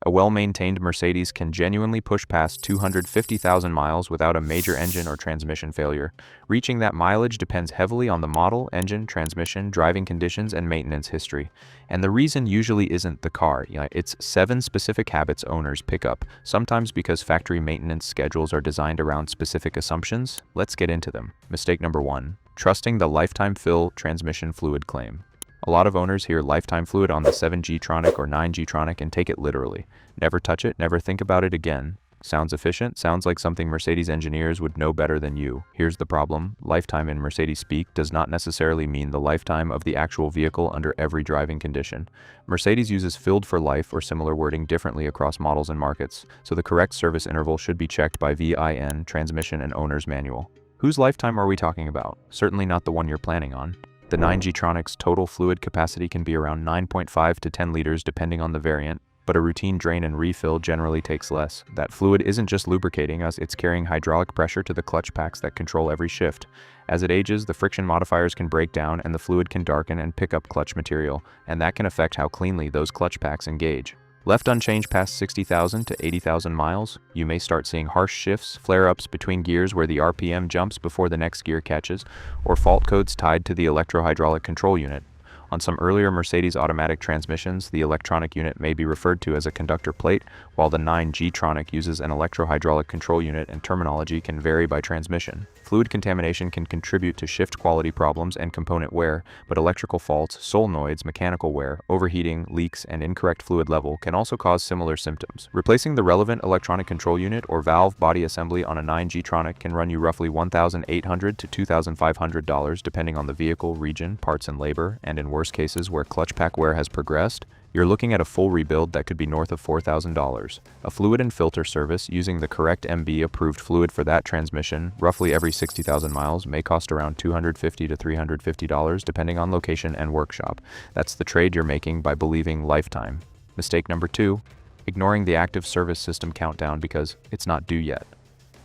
A well-maintained Mercedes can genuinely push past 250,000 miles without a major engine or transmission failure. Reaching that mileage depends heavily on the model, engine, transmission, driving conditions, and maintenance history. And the reason usually isn't the car, it's 7 specific habits owners pick up, sometimes because factory maintenance schedules are designed around specific assumptions. Let's get into them. Mistake number 1. Trusting the lifetime fill transmission fluid claim. A lot of owners hear lifetime fluid on the 7G-tronic or 9G-tronic and take it literally. Never touch it, never think about it again. Sounds efficient? Sounds like something Mercedes engineers would know better than you. Here's the problem. Lifetime in Mercedes speak does not necessarily mean the lifetime of the actual vehicle under every driving condition. Mercedes uses filled for life or similar wording differently across models and markets, so the correct service interval should be checked by VIN, transmission, and owner's manual. Whose lifetime are we talking about? Certainly not the one you're planning on. The 9G-tronic's total fluid capacity can be around 9.5 to 10 liters depending on the variant, but a routine drain and refill generally takes less. That fluid isn't just lubricating us, it's carrying hydraulic pressure to the clutch packs that control every shift. As it ages, the friction modifiers can break down and the fluid can darken and pick up clutch material, and that can affect how cleanly those clutch packs engage. Left unchanged past 60,000 to 80,000 miles, you may start seeing harsh shifts, flare-ups between gears where the RPM jumps before the next gear catches, or fault codes tied to the electro-hydraulic control unit. On some earlier Mercedes automatic transmissions, the electronic unit may be referred to as a conductor plate, while the 9G-tronic uses an electro-hydraulic control unit, and terminology can vary by transmission. Fluid contamination can contribute to shift quality problems and component wear, but electrical faults, solenoids, mechanical wear, overheating, leaks, and incorrect fluid level can also cause similar symptoms. Replacing the relevant electronic control unit or valve body assembly on a 9G-tronic can run you roughly $1,800 to $2,500 depending on the vehicle, region, parts and labor, and in worst cases where clutch pack wear has progressed, you're looking at a full rebuild that could be north of $4,000. A fluid and filter service using the correct MB approved fluid for that transmission, roughly every 60,000 miles, may cost around $250 to $350 depending on location and workshop. That's the trade you're making by believing lifetime. Mistake number 2, ignoring the active service system countdown because it's not due yet.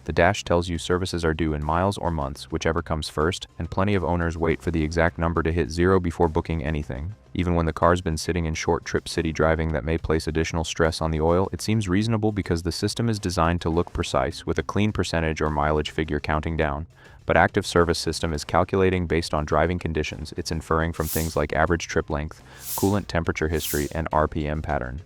The dash tells you services are due in miles or months, whichever comes first, and plenty of owners wait for the exact number to hit 0 before booking anything. Even when the car's been sitting in short trip city driving that may place additional stress on the oil, it seems reasonable because the system is designed to look precise, with a clean percentage or mileage figure counting down. But active service system is calculating based on driving conditions. It's inferring from things like average trip length, coolant temperature history, and RPM pattern.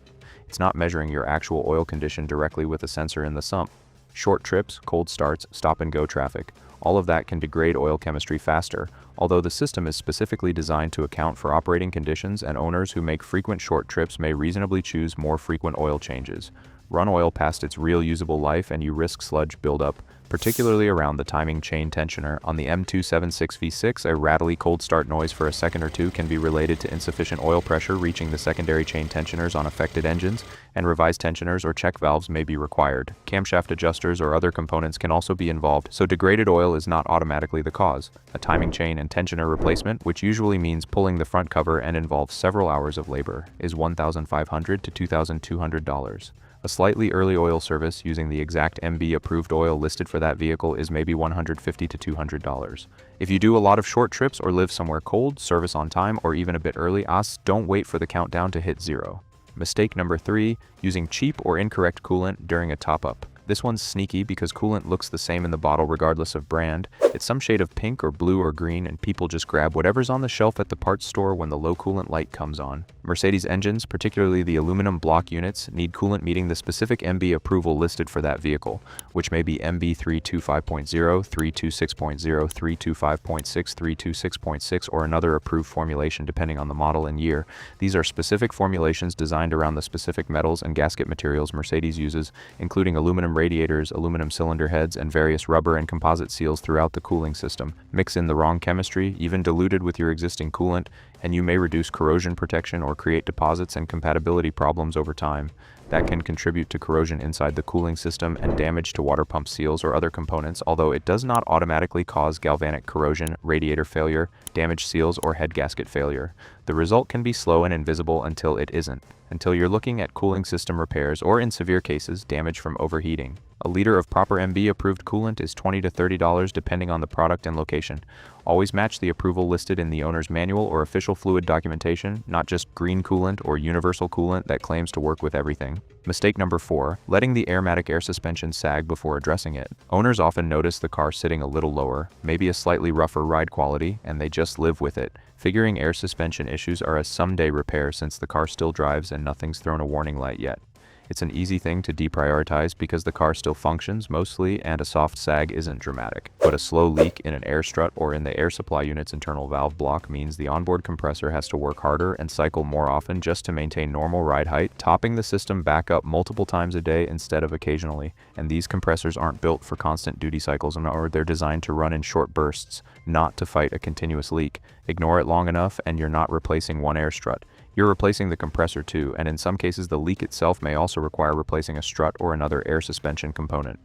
It's not measuring your actual oil condition directly with a sensor in the sump. Short trips, cold starts, stop-and-go traffic, all of that can degrade oil chemistry faster, although the system is specifically designed to account for operating conditions, and owners who make frequent short trips may reasonably choose more frequent oil changes. Run oil past its real usable life and you risk sludge buildup, particularly around the timing chain tensioner. On the M276V6, a rattly cold start noise for a second or two can be related to insufficient oil pressure reaching the secondary chain tensioners on affected engines, and revised tensioners or check valves may be required. Camshaft adjusters or other components can also be involved, so degraded oil is not automatically the cause. A timing chain and tensioner replacement, which usually means pulling the front cover and involves several hours of labor, is $1,500 to $2,200. A slightly early oil service using the exact MB approved oil listed for that vehicle is maybe $150 to $200. If you do a lot of short trips or live somewhere cold, service on time or even a bit early, don't wait for the countdown to hit 0. Mistake number 3, using cheap or incorrect coolant during a top-up. This one's sneaky because coolant looks the same in the bottle regardless of brand. It's some shade of pink or blue or green, and people just grab whatever's on the shelf at the parts store when the low coolant light comes on. Mercedes engines, particularly the aluminum block units, need coolant meeting the specific MB approval listed for that vehicle, which may be MB 325.0, 326.0, 325.6, 326.6, or another approved formulation depending on the model and year. These are specific formulations designed around the specific metals and gasket materials Mercedes uses, including aluminum radiators, aluminum cylinder heads, and various rubber and composite seals throughout the cooling system. Mix in the wrong chemistry, even diluted with your existing coolant, and you may reduce corrosion protection or create deposits and compatibility problems over time. That can contribute to corrosion inside the cooling system and damage to water pump seals or other components, although it does not automatically cause galvanic corrosion, radiator failure, damaged seals, or head gasket failure. The result can be slow and invisible until it isn't, until you're looking at cooling system repairs or, in severe cases, damage from overheating. A liter of proper MB approved coolant is $20 to $30 depending on the product and location. Always match the approval listed in the owner's manual or official fluid documentation, not just green coolant or universal coolant that claims to work with everything. Mistake number 4, letting the aromatic air suspension sag before addressing it. Owners often notice the car sitting a little lower, maybe a slightly rougher ride quality, and they just live with it, figuring air suspension issues are a someday repair since the car still drives and nothing's thrown a warning light yet. It's an easy thing to deprioritize because the car still functions mostly and a soft sag isn't dramatic. But a slow leak in an air strut or in the air supply unit's internal valve block means the onboard compressor has to work harder and cycle more often just to maintain normal ride height, topping the system back up multiple times a day instead of occasionally. And these compressors aren't built for constant duty cycles, or they're designed to run in short bursts, not to fight a continuous leak. Ignore it long enough and you're not replacing one air strut. You're replacing the compressor too, and in some cases the leak itself may also require replacing a strut or another air suspension component.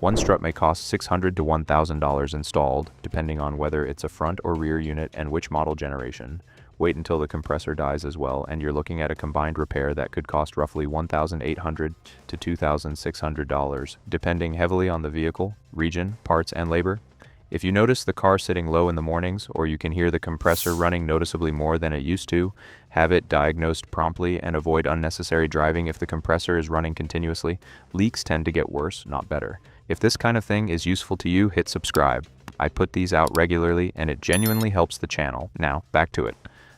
One strut may cost $600 to $1,000 installed, depending on whether it's a front or rear unit and which model generation. Wait until the compressor dies as well, and you're looking at a combined repair that could cost roughly $1,800 to $2,600, depending heavily on the vehicle, region, parts, and labor. If you notice the car sitting low in the mornings, or you can hear the compressor running noticeably more than it used to, have it diagnosed promptly and avoid unnecessary driving if the compressor is running continuously. Leaks tend to get worse, not better. If this kind of thing is useful to you, hit subscribe. I put these out regularly and it genuinely helps the channel. Now, back to it.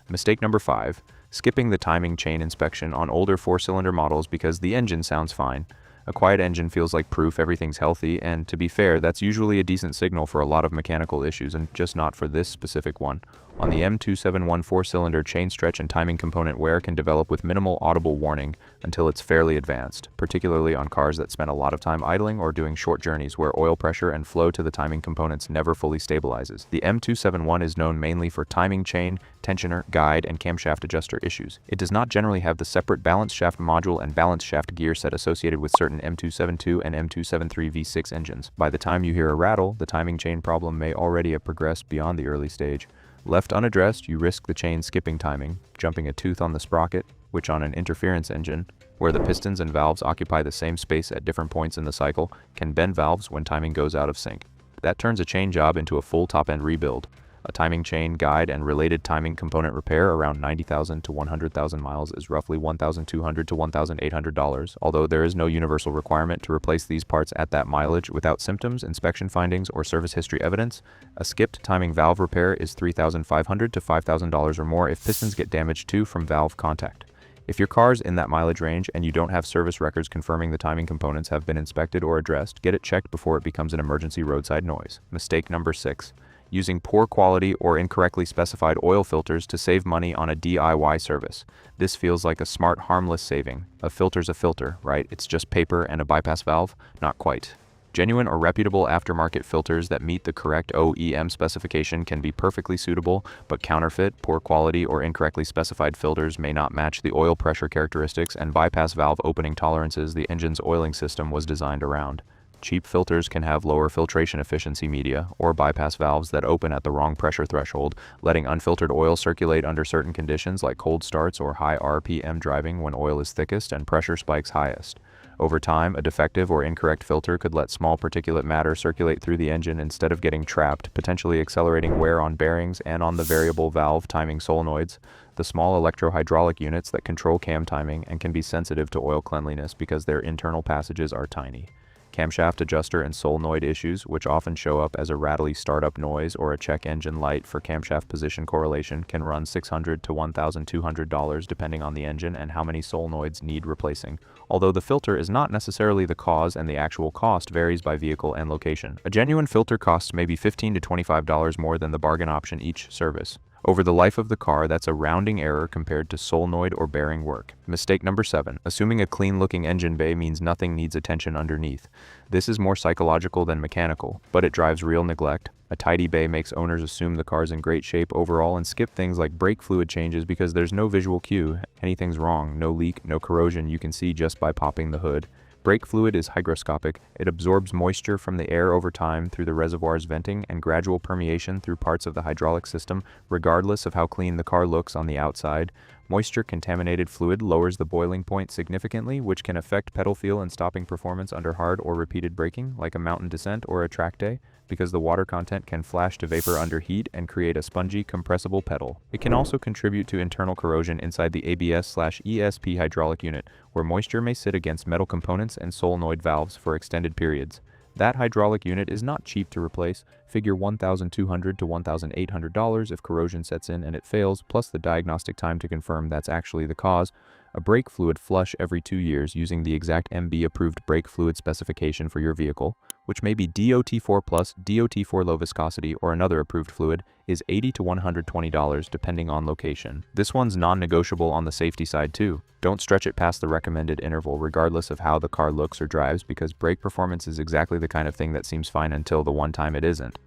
Mistake number 5, skipping the timing chain inspection on older 4-cylinder models because the engine sounds fine. A quiet engine feels like proof everything's healthy, and to be fair, that's usually a decent signal for a lot of mechanical issues, and just not for this specific one. On the M271 4-cylinder, chain stretch and timing component wear can develop with minimal audible warning until it's fairly advanced, particularly on cars that spend a lot of time idling or doing short journeys where oil pressure and flow to the timing components never fully stabilizes. The M271 is known mainly for timing chain, tensioner, guide, and camshaft adjuster issues. It does not generally have the separate balance shaft module and balance shaft gear set associated with certain M272 and M273 V6 engines. By the time you hear a rattle, the timing chain problem may already have progressed beyond the early stage. Left unaddressed, you risk the chain skipping timing, jumping a tooth on the sprocket, which on an interference engine, where the pistons and valves occupy the same space at different points in the cycle, can bend valves when timing goes out of sync. That turns a chain job into a full top-end rebuild. A timing chain, guide, and related timing component repair around 90,000 to 100,000 miles is roughly $1,200 to $1,800, although there is no universal requirement to replace these parts at that mileage without symptoms, inspection findings, or service history evidence. A skipped timing valve repair is $3,500 to $5,000 or more if pistons get damaged too from valve contact. If your car's in that mileage range and you don't have service records confirming the timing components have been inspected or addressed, get it checked before it becomes an emergency roadside noise. Mistake number 6. Using poor quality or incorrectly specified oil filters to save money on a DIY service. This feels like a smart, harmless saving. A filter's a filter, right? It's just paper and a bypass valve? Not quite. Genuine or reputable aftermarket filters that meet the correct OEM specification can be perfectly suitable, but counterfeit, poor quality, or incorrectly specified filters may not match the oil pressure characteristics and bypass valve opening tolerances the engine's oiling system was designed around. Cheap filters can have lower filtration efficiency media, or bypass valves that open at the wrong pressure threshold, letting unfiltered oil circulate under certain conditions like cold starts or high RPM driving when oil is thickest and pressure spikes highest. Over time, a defective or incorrect filter could let small particulate matter circulate through the engine instead of getting trapped, potentially accelerating wear on bearings and on the variable valve timing solenoids, the small electro-hydraulic units that control cam timing and can be sensitive to oil cleanliness because their internal passages are tiny. Camshaft adjuster and solenoid issues, which often show up as a rattly startup noise or a check engine light for camshaft position correlation, can run $600 to $1,200 depending on the engine and how many solenoids need replacing, although the filter is not necessarily the cause and the actual cost varies by vehicle and location. A genuine filter costs maybe $15 to $25 more than the bargain option each service. Over the life of the car, that's a rounding error compared to solenoid or bearing work. Mistake number 7. Assuming a clean-looking engine bay means nothing needs attention underneath. This is more psychological than mechanical, but it drives real neglect. A tidy bay makes owners assume the car's in great shape overall and skip things like brake fluid changes because there's no visual cue. Anything's wrong, no leak, no corrosion you can see just by popping the hood. Brake fluid is hygroscopic. It absorbs moisture from the air over time through the reservoir's venting and gradual permeation through parts of the hydraulic system, regardless of how clean the car looks on the outside. Moisture-contaminated fluid lowers the boiling point significantly, which can affect pedal feel and stopping performance under hard or repeated braking, like a mountain descent or a track day, because the water content can flash to vapor under heat and create a spongy, compressible pedal. It can also contribute to internal corrosion inside the ABS/ESP hydraulic unit, where moisture may sit against metal components and solenoid valves for extended periods. That hydraulic unit is not cheap to replace, figure $1,200 to $1,800 if corrosion sets in and it fails, plus the diagnostic time to confirm that's actually the cause. A brake fluid flush every 2 years using the exact MB-approved brake fluid specification for your vehicle, which may be DOT4 plus, DOT4 low viscosity, or another approved fluid, is $80 to $120 depending on location. This one's non-negotiable on the safety side too. Don't stretch it past the recommended interval regardless of how the car looks or drives, because brake performance is exactly the kind of thing that seems fine until the one time it isn't.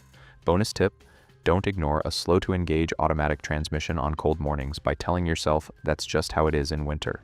Bonus tip: don't ignore a slow-to-engage automatic transmission on cold mornings by telling yourself that's just how it is in winter.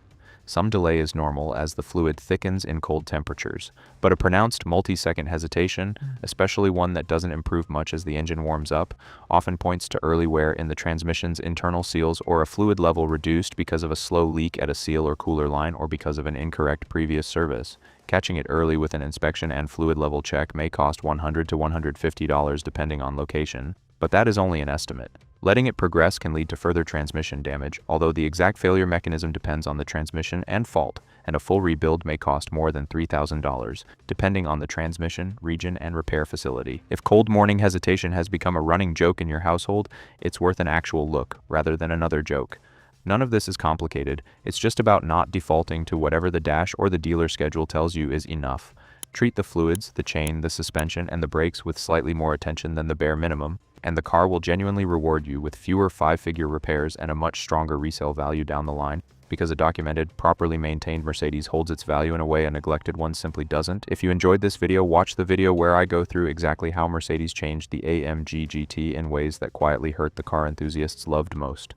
Some delay is normal as the fluid thickens in cold temperatures, but a pronounced multi-second hesitation, especially one that doesn't improve much as the engine warms up, often points to early wear in the transmission's internal seals or a fluid level reduced because of a slow leak at a seal or cooler line or because of an incorrect previous service. Catching it early with an inspection and fluid level check may cost $100 to $150 depending on location, but that is only an estimate. Letting it progress can lead to further transmission damage, although the exact failure mechanism depends on the transmission and fault, and a full rebuild may cost more than $3,000, depending on the transmission, region, and repair facility. If cold morning hesitation has become a running joke in your household, it's worth an actual look, rather than another joke. None of this is complicated, it's just about not defaulting to whatever the dash or the dealer schedule tells you is enough. Treat the fluids, the chain, the suspension, and the brakes with slightly more attention than the bare minimum, and the car will genuinely reward you with fewer 5-figure repairs and a much stronger resale value down the line, because a documented, properly maintained Mercedes holds its value in a way a neglected one simply doesn't. If you enjoyed this video, watch the video where I go through exactly how Mercedes changed the AMG GT in ways that quietly hurt the car enthusiasts loved most.